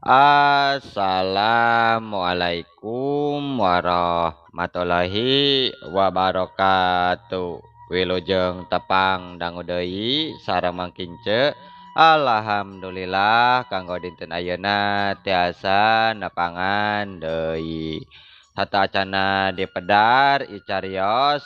Assalamualaikum warahmatullahi wabarakatuh. Wilujeng tepang dangu deui sareng mangkince. Alhamdulillah kanggo dinten ayeuna tiasa nepangan deui. Satacana dipedar icarios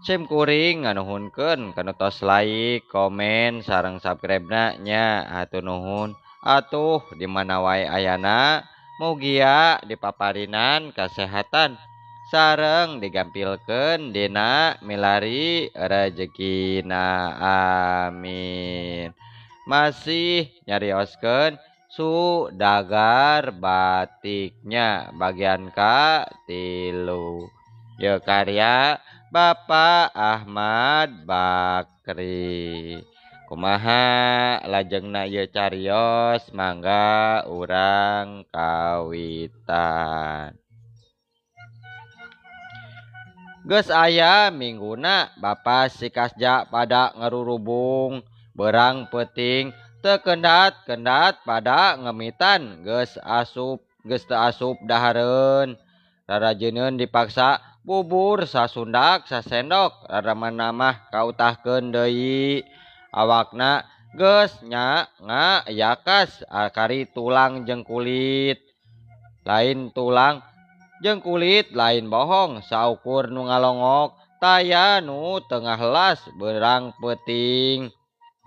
sim kuring nganuhunkeun kana tos like, komen sareng subscribe-na nya hatur nuhun. Atuh di mana wae ayana mugia dipaparinan kasehatan sareng digampilkeun dina milari rezekina amin. Masih nyarioskeun Sudagar batiknya bagian ka 3 ye karya Bapak Ahmad Bakri. Kumaha lajengna ye carios mangga urang kawitan. Geus aya mingguna Bapak sikasja pada ngarurubung berang peuting teu kendat-kendat pada ngemitan geus teu asup dahareun. Rarajeuneun dipaksa bubur sasundak sasendok raramanna mah kautahkeun deui. Awakna geus nya yakas kari tulang jeung kulit. Lain tulang jeung kulit lain bohong saukur nu ngalongok taya nu tengah helas berang peuting.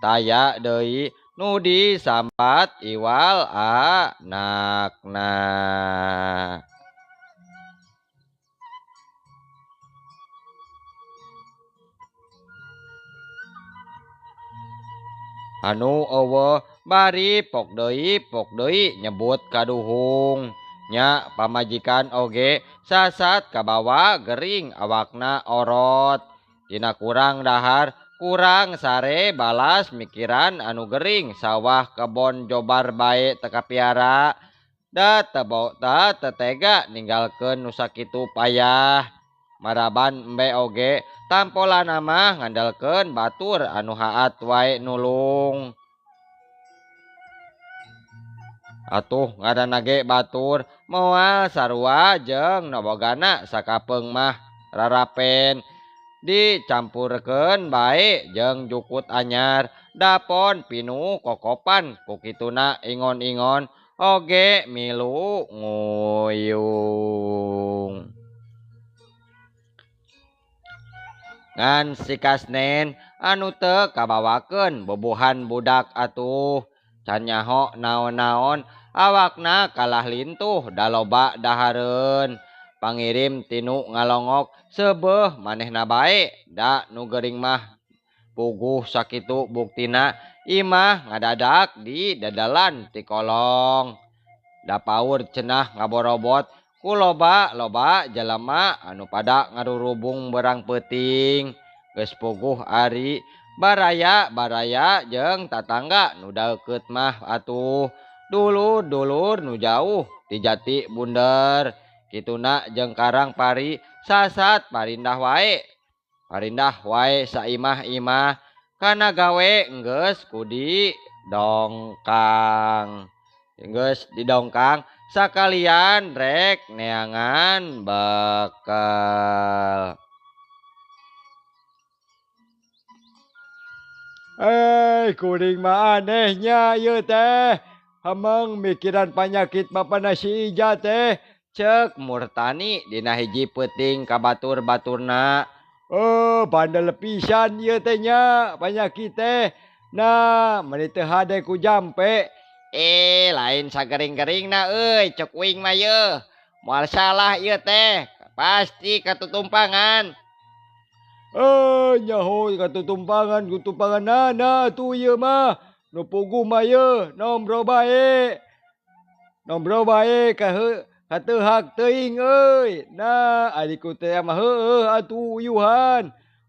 Taya deui nu disampat iwal anakna. Anu eueuh bari pok deui nyebut kaduhung. Nya pamajikan oge sasat kabawa gering awakna orot. Dina kurang dahar kurang sare balas mikiran anu gering sawah kebon jobar bae teu kapiara. Da teu tega ninggalkeun nu sakitu payah. Maraban embe oge tampolana mah ngandalkeun batur anu haat wae nulung. Atuh ngaranna ge batur moal sarua jeung nobogana sakapeung mah rarapen dicampurkeun bae jeung jukut anyar dapon pinu kokopan kukituna ingon-ingon oge milu nguyung. Ngan si kasnen anu teu kabawakeun bobohan budak atuh can nyaho naon-naon awakna kalah lintuh da loba dahareun. Pangirim tinu ngalongok seubeuh manehna bae da nu gering mah puguh sakitu buktina imah ngadadak di dadalan ti kolong. Da paur cenah ngaborobot ku loba jalema anu pada ngarurubung berang peuting. Geus puguh ari baraya jeung tatangga nu daeukeut mah atuh dulur nu jauh ti jati bunder. Kituna jeung karang pari sasat parindah wae saimah-imah kana gawe geus didongkang sakalian rek neangan bekal. Kuring mah anehnya ieu teh. Hemeng mikiran panyakit bapana si Ija teh. Cek Murtani dina hiji peuting ka batur-baturna. Bandel pisan ieu teh nya panyakit teh. Nah, meni teu hade ku jampe. Lain sagering-geringna euy, cek uing mah yeuh. Moal salah ieu teh, pasti katutumpangan. Nyaho kutumpangan nana tu ieu mah. Nu puguh mah yeuh, nombro bae kateuhak teuing euy. Nah, adiku teh mah heueuh atuh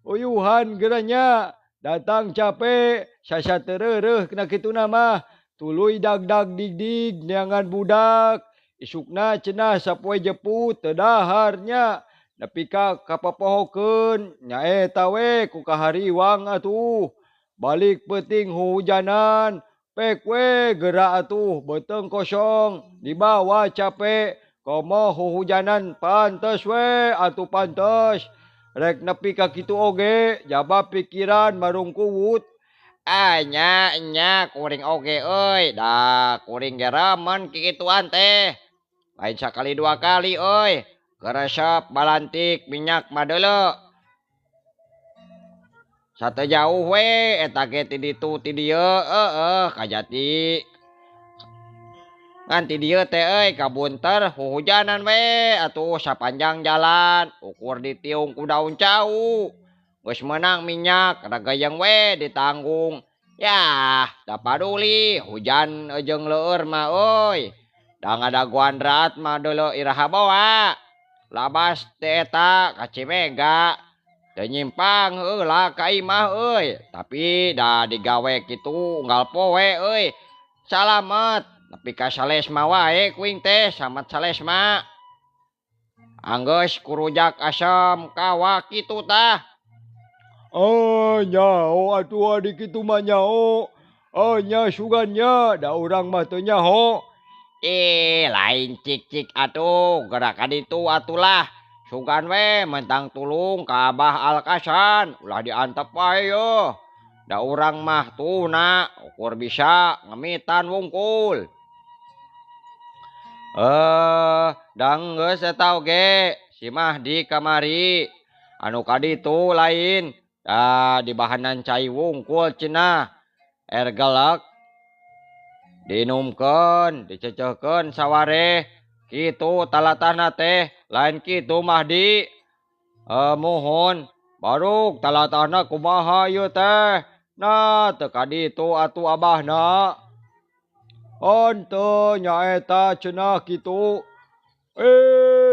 uyuhan geuranya. Datang capek, sasateureuh kena kituna mah. Tuluy dag dig neangan budak. Isukna cenah sapoe jeput teu daharnya. Nepi ka kapapohokeun nyaeta we ku kahariwang atuh. Balik peuting hujanan pek we gerak atuh beteng kosong di bawah capek komo huhujanan pantes we atuh pantes rek nepi ka kitu oge jaba pikiran marung kuwut. Nya kuring oge euy, dah kuring ge remen kikituan teh. Lain sakali dua kali euy. Geresep balantik minyak mah deuleu. Sate jauh we eta ge ti ditu ti dieu kajati. Ngan ti dieu teh euy kabunter huhujanan we atuh sapanjang jalan ukur ditiung ku daun cau. Geus meunang minyak ragayeng we ditanggung. Yah, da paduli hujan jeung leueur mah euy. Da ngadaguan drat mah deuleu iraha bawa. Labas teh eta ka Cimega. Teu nyimpang heula ka imah euy, tapi da digawe kitu unggal poe euy. Salamet nepi ka Salesma wae kuing teh samet Salesma. Anggeus kurujak asam kawa kitu tah. Nyao atuh adi kitu mah nyao. Nya sugannya da urang mah teu nyaho. Lain cik-cik atuh gerak kaditu atulah. Sugan we mentang tulung ka Abah Alkasan ulah diantep wae yeuh. Da urang mah tuna ukur bisa ngemitan wungkul. Dang geus eta oge si Mahdi kamari. Anu kaditu lain da di bahanan cai wungkul cenah. Air gelek dinumkeun dicecehkeun sawareh kitu talatahna teh lain kitu Mahdi. Mohon baruk talatahna kumaha ieu teh. Nah teu kaditu atuh abahna. Henteu nyaeta cenah kitu.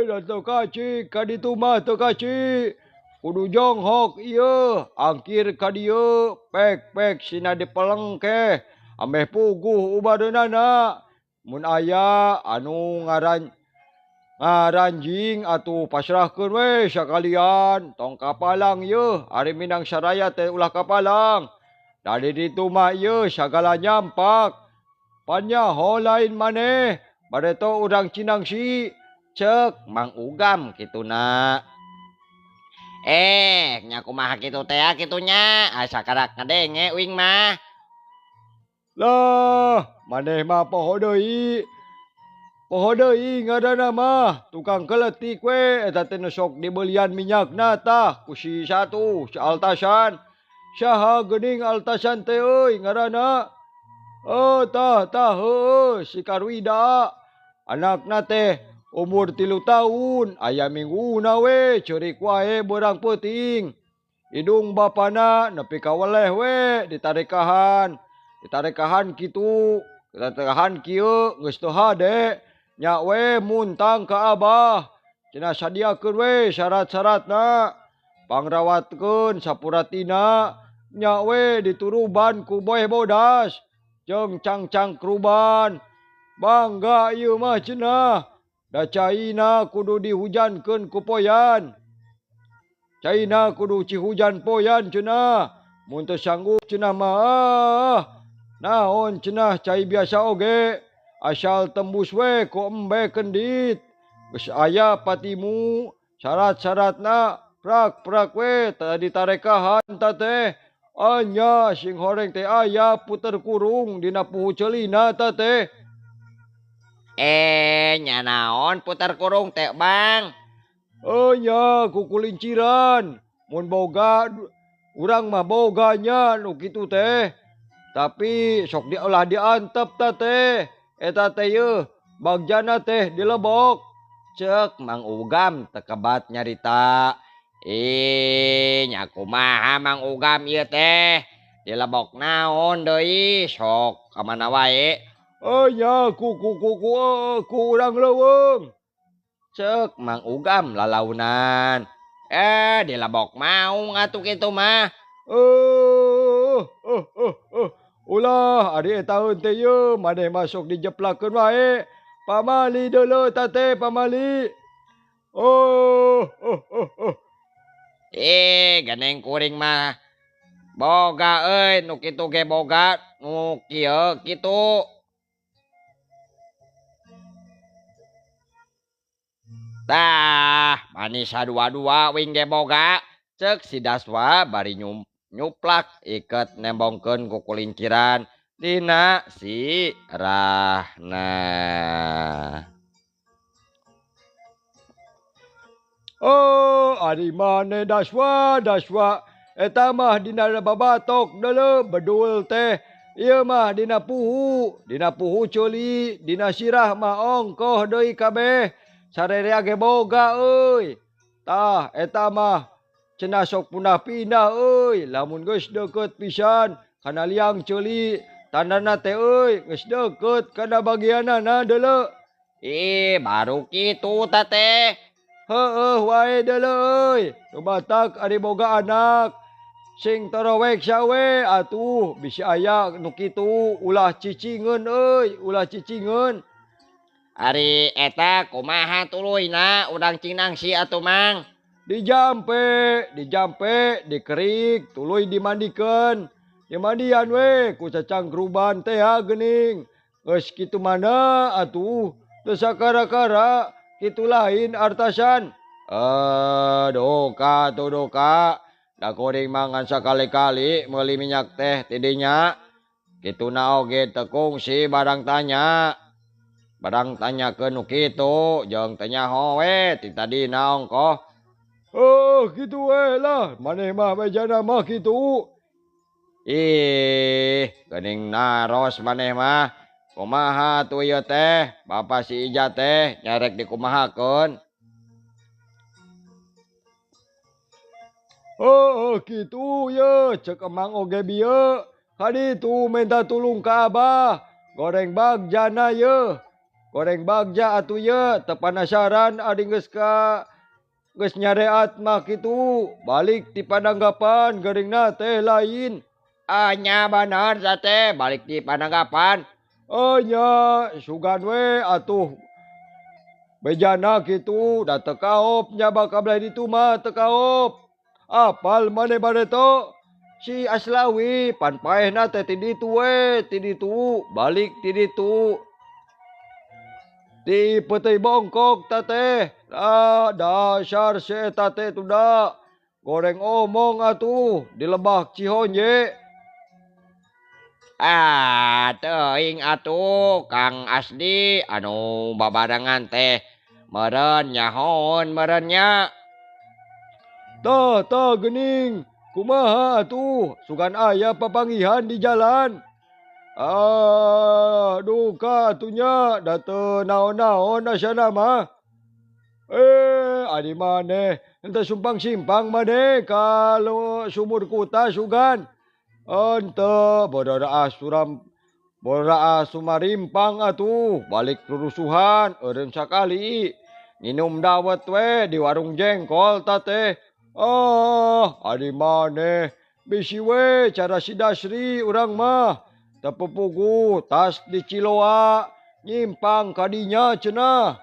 Da teu kacik kaditu mah teu kacik. Kudu jonghok ieu angkir ka dieu pek-pek sina dipeleng keh ameh puguh ubadeunana. Mun aya anu ngaranjing atuh pasrahkeun we sakalian tong kapalang yeuh ari Minang Saraya teh ulah kapalang. Da di ditu mah ieu sagala nyampak. Panyaho lain maneh bade to urang Cinangsi. Ceuk Mang Ugam kituna. Nya kumaha kitu teh kitunya asa karak ngadenge uing mah. Lah maneh mah poho deui. Poho deui ngaranna mah tukang keletik we eta teh sok dibelian minyakna tah ku si satu si Altasan. Saha geuning Altasan teh euy ngaranna? Tah heueuh si Karwida. Anakna teh umur 3 tahun aya mingguna we ceurik wae beurang peuting. Hidung bapana nepi ka weleh we ditarekahan. Ditarekahan kitu, ditarekahan kieu geus teu hade. Nya we muntang ka Abah. Cenah sadiakeun we syarat-syaratna. Pangrawatkeun sapuratina. Nya we dituruban ku boeh bodas. Jeung cangcang kruban. Bangga ieu mah cenah. Da caina kudu dihujankeun ku poyan. Caina kudu cihujan poyan cenah. Mun teu sanggup cenah mah naon cenah cai biasa oge. Asal tembus we ku embe kendit. Geus aya patimu syarat-syaratna prak-prak we tadi tarekahan ta teh. Anya sing horeng teh aya puter kurung dina puhu ceulina ta teh. Nya naon puter kurung teh Bang? Nya ku kulinciran. Mun boga urang mah boganya nu kitu teh. Tapi sok diolah diantep ta teh. Eta teh yeuh bagjana teh dilebok. Ceuk Mang Ugam teu kebat nyarita. Nya kumaha Mang Ugam ieu teh? Dilebok naon deui sok ka mana wae. Nya ku urang leuweung. Ceuk Mang Ugam lalaunan. Dilebok maung atuh kitu mah. Ulah ari eta teh yeuh maneh masuk dijeplakeun wae. Pamali deuleu ta teh pamali. Ganeng kuring mah Boga euy nu kitu ge boga nu kieu kitu. Tah, manis dua-dua wing ge boga. Cek si Daswa bari nyuplak iket nembongkeun ku kulinciran dina si Rahna. Oh, ari mane Daswa, Daswa. Eta mah dina babatok deuleu bedul teh. Ieu mah dina puhu ceuli, dina sirah mah ongkoh deui kabeh. Sarerea ge boga euy. Tah eta mah cenah sok punah pindah euy. Lamun geus deukeut pisan kana liang ceuli, tandana teh euy geus deukeut kana bagianana deuleu. Ih, baru kitu tah teh. Heueuh wae deuleu euy. Nu batak ari boga anak. Sing torowek sawe atuh bisi aya nu kitu ulah cicingeun euy, ulah cicingeun. Ari eta kumaha tuluyna urang cinang si atuh mang. Dijampe, dikerik, tuluy dimandikeun. Dimandian we ku cacang keruban teh geuning. Geus kitu mana atuh teu sakara-kara kitu lain artasan. Doka tuh doka. Da kuring mangan sakali-kali meuli minyak teh tidinya. Kituna oge teu kungsi barang tanya. Barang tanyakeun nu kitu jeung teu nyaho we ti tadina ongkoh. Oh, kitu we lah. Maneh mah bejana mah kitu. Ih, geuning naros maneh mah. Kumaha tuh ieu teh? Bapa si Ija teh nyarek dikumahakeun. Oh, kitu ye, cek emang oge bieu. Kaditu minta tulung ka Abah. Goreng bagjana ye. Goreng bagja atuh ye, teu panasaran adi geus nyareat mah kitu. Balik ti pananggapan geuringna teh lain. Nya bener da teh balik di pananggapan. Nya sugan we atuh. Bejana kitu da teu kaop nya bakal belah ditu mah teu kaop. Apal maneh bareto? Si Aslawi pan paehna teh ti ditu we, ti ditu, balik ti ditu. Ti peuteuy bongkok tah teh. Dasar si eta teh tuda. Goreng omong atuh di Lebah Cihonje. Teuing atuh Kang Asdi anu babarengan teh meureun nyahoon meureunnya. Tah geuning. Kumaha atuh? Sugan aya papanggihan di jalan. Duka atunya da teu naon-naon asana mah. Adi maneh henteu sumpang-simpang maneh kalau sumur kuta sugan. Henteu boraah sumarimpang atuh balik rurusuhan eureun sakali. Minum dawet we di warung jengkol tah teh. Adi maneh bisi we cara si Dasri urang mah. Tepupugu tas di Ciloa nyimpang kadinya cenah.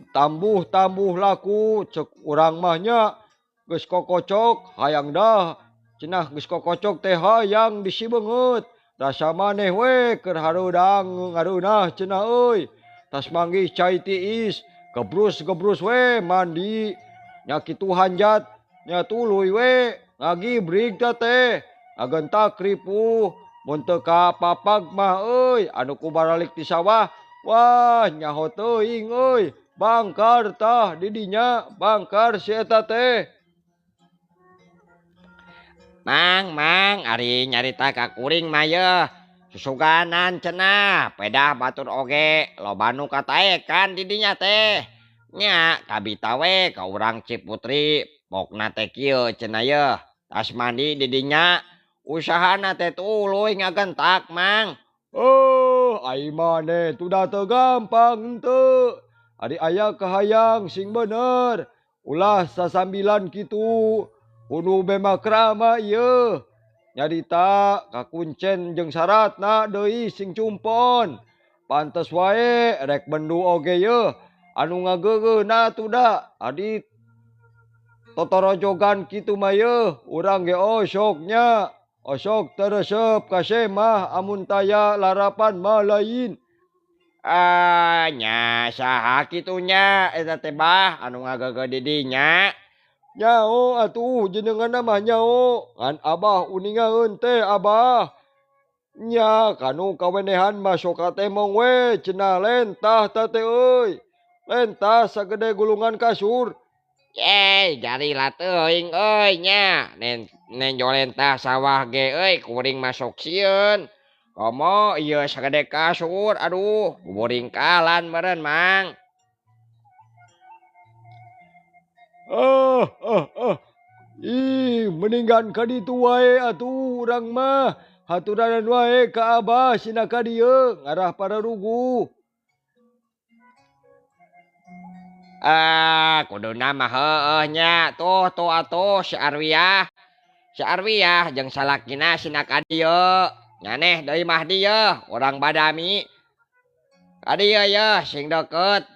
Tambuh laku cek urang mahnya geus kokocok hayang dah cenah geus kokocok teh hayang bisi beungeut. Rasa maneh we keur hareudang ngareunah cenah euy. Tas manggih cai tiis gebrus we mandi. Nya kitu hanjat nya tuluy we ngagibrig teh teh. Ngagentak ripuh mun teu kapapag mah euy anu kubaralik ti sawah. Wah nyaho teuing euy. Bangkar tah didinya, bangkar si eta teh. Mang, ari nyarita ka kuring mah ye. Susuganan cenah, pedah batur oge, loba nu kataekan didinya teh. Nya kabita we ka urang Ciputri, pokna teh kieu cenah ye. Tas mandi didinya, usahana teh tuluy ngagentak mang. Ai maneh tuda teu gampang henteu. Ari aya kahayang sing bener. Ulah sasambilan kitu. Kudu bemakrama ieu. Nyarita kakuncen jeung syaratna deui sing cumpon. Pantes wae rek bendu oge ye. Anu ngageugeuna tuda. Adi totorojogan kitu maya urang ge osoknya osok teresep kasih mah amun taya larapan mah lain. Nya saha kitunya eta teh bah anu ngagege di dinya. Nyao atuh jenengan mah nyao ngan abah uningaeun teh abah. Nya kanu kawenehan masuk teh mong we cenah lentah teh euy. Lentah sagede gulungan kasur. Jari teuing euy nya. Nen jolentah sawah ge euy kuring masuk sieun. Komo ieu sagede kasur aduh buburing kalan meureun Mang. Ah, ah, ah. Ih, mendingan ka ditu wae atuh urang mah. Haturanan wae ka abah sina ka dieu ngarah pararugu. Kuduna mah heueuh nya. Tuh atuh si Arwiah. Si Arwiah jeung salakina sina ka dieu. Nyaneh deui mah dieu urang badami. Ka dieu yeuh sing deukeut.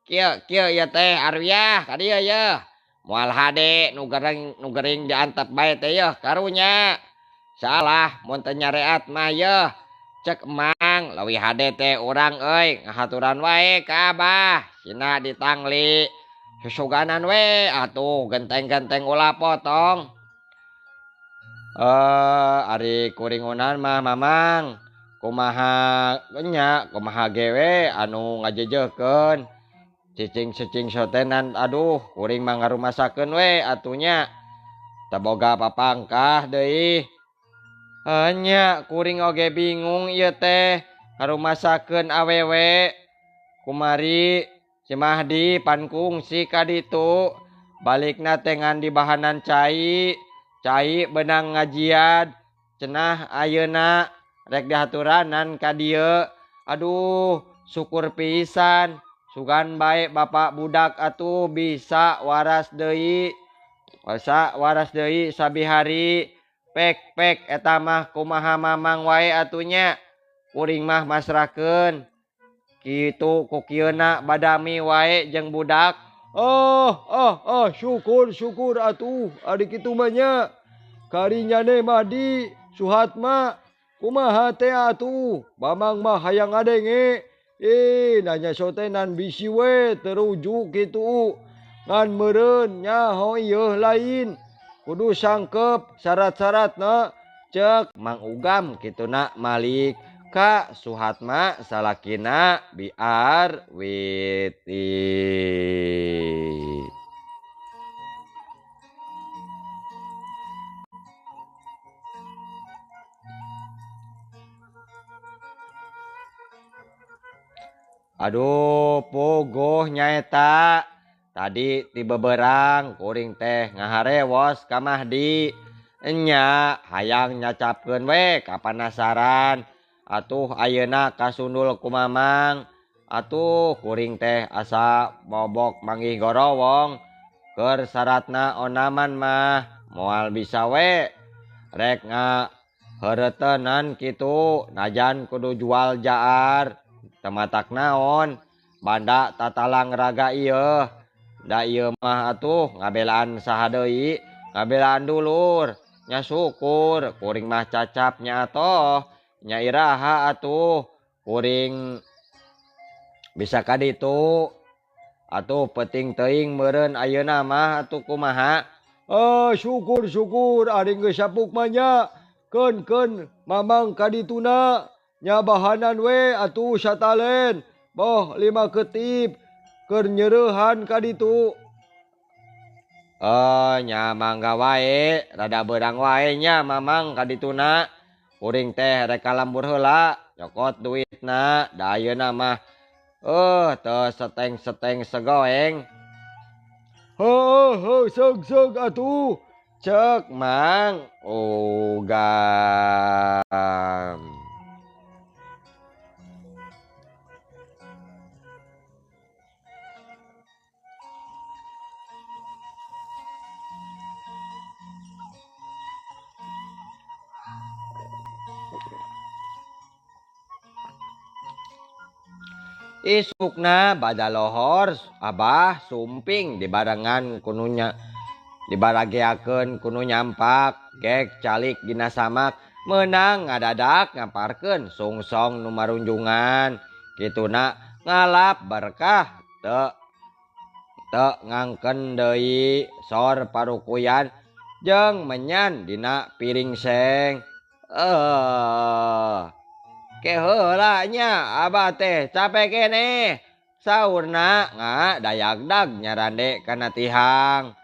Kieu ieu teh Arwiah ka dieu yeuh. Moal hade nu gering diantep bae teh yeuh karunya. Salah mun teu nyareat mah yeuh. Cek emang leuwih hade teh urang euy ngahaturan wae ka abah sina ditangli. Susuganan we atuh genteng-genteng ulah potong. Ari kuringunan mah Mamang. Kumaha nya kumaha gewe anu ngajejeukeun. Cicing-cicing sotenan aduh kuring mah ngarumasakeun we atunya. Teu boga papangkah deui. Nya kuring oge bingung ieu teh ngarumasakeun awewe. Kumari si Mahdi pan kungsi ka ditu. Balikna teh ngan di bahanan cai. Cai benang ngajiad. Cenah ayeuna rek dihaturanan ka dieu. Aduh syukur pisan. Sugan bae bapak budak atuh bisa waras deui. Waras deui sabihari. Pek eta mah kumaha Mamang wae atunya. Kuring mah masrahkeun. Kitu ku kieuna badami wae jeung budak. Syukur atuh ari kitu mah nya. Karinyane Mahdi suhat mah kumaha teh atuh. Mamang mah hayang ngadenge. Nanya sotenan bisi we terujuk kitu. Ngan meureun nyaho ieu lain. Kudu sangkep syarat-syaratna. Cek Mang Ugam kituna Malik ka Suhatma salakina biar witi. Aduh puguh nyaeta. Tadi ti beberang kuring teh ngaharewos ka Mahdi. Enya hayang nyacapkeun we kapanasaran. Atuh ayeuna kasundul ku Mamang. Atuh kuring teh asa bobok manggih gorowong. Keur syaratna onaman mah moal bisa we. Rek ngaheureuteunan kitu najan kudu jual jaar. Tematak naon banda tatalang raga ieu. Da ieu mah atuh ngabelaan saha deui. Ngabelaan dulur. Nya syukur kuring mah cacap nya atoh. Nya iraha atuh kuring bisa ka ditu. Atuh penting teuing meureun ayeuna mah atuh kumaha. Syukur ari geus sapuk mah nya. Keun Mamang ka dituna. Nya bahanan we atuh satalen. Boh 5 ketip keur nyeurehan ka ditu. Nya mangga wae rada beurang wae nya Mamang ka dituna. Kuring teh rek kalambur heula nyokot duitna. Da ayeuna mah teu seteng-seteng segoeng. Seug atuh. Cek Mang Ugam. Isukna bada lohor abah sumping dibarengan kununya dibarageakeun kuno nyampak gek calik dina samak menang ngadadak ngamparkeun sungsong nu marunjungan kituna ngalap berkah teu ngangken deui sor parukuyan jeung menyan dina piring seng. Ke heula nya abah teh capek keneh saurna ngadayagdag nyarande kana tihang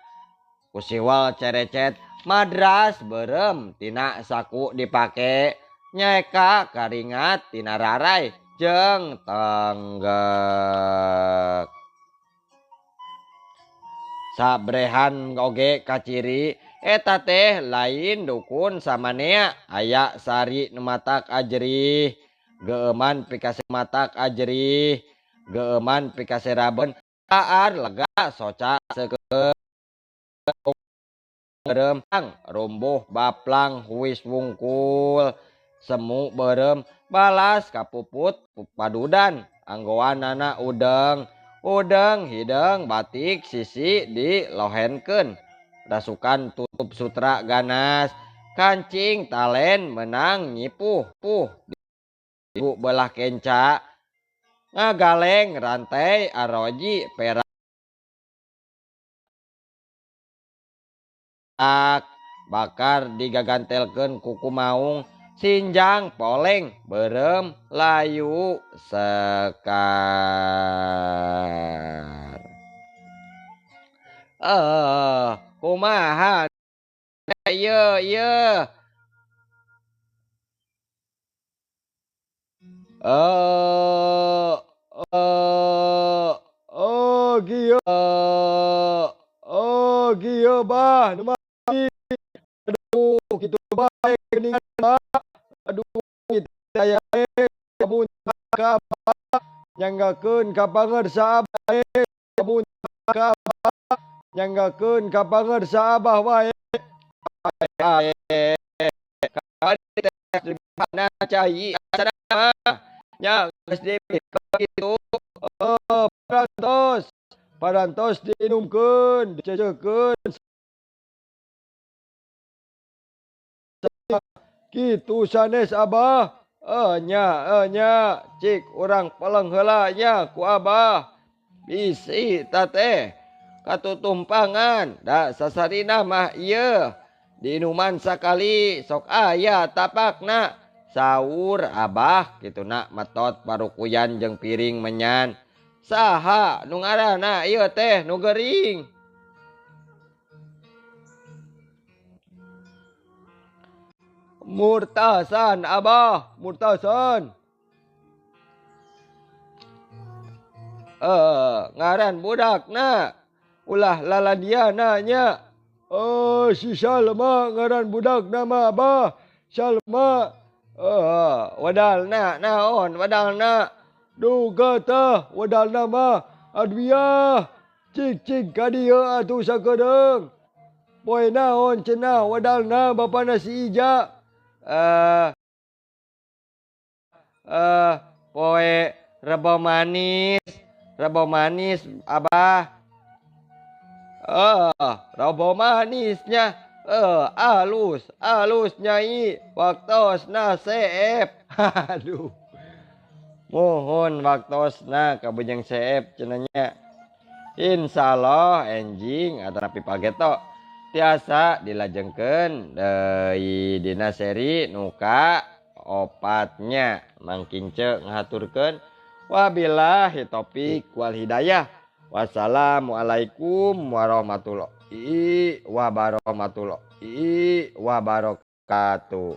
kusiwal cerecet madras berem tina saku dipake nyaeka karingat tina rarai jeung tenggek sabrehan oge kaciri eta teh lain dukun samanea aya sari nu matak ajrih geuman pikase matak ajrih geuman pikase raben taar lega soca seukeut berem rumbuh baplang huis wungkul semu berem balas kapuput padudan anggoanana udeng hideng batik sisi dilohenkeun rasukan tutup sutra ganas kancing talen menang nyipuh ibu belah kenca ngagaleng rantai aroji perak bakar digagantelkeun kuku maung sinjang poleng berem layu sekar kumaha ieu Gieu gieu bah nu aduh kitu bae geuningan bah aduh kita aya kabun ka nyanggakeun ka pangarsa abah kabun ka nyanggakeun ka pangarsa abah wae mana cai asana nya geus dikitu parantos diinumkeun dicecekeun kitu sanes abah nya cik urang peleng heula nya ku abah bisi teh katutumpangan da sasarina mah ieu diinuman sakali sok aya tapakna saur abah kituna matot parukuyan jeung piring menyan saha nu ngaranna ieu teh nu gering Murtasan abah Murtasan ngaran budakna ulah laladiana nya si Salma ngaran budakna mah abah Salma wadalna naon wadalna duga tah wadalna mah adwiah cik ka dieu atuh sakedeung poe naon cenah wadalna bapana si Ija poe rebo manis abah rebo manisnya alus nyai waktosna seep aduh mohon waktosna ka bujang seep cenanya insyaallah enjing atanapi pageto tiasa dilajengkeun deui dina seri nuka opatnya mangkince ngaturkeun wabillahi taufik wal hidayah wassalamualaikum warahmatullahi wabarakatuh.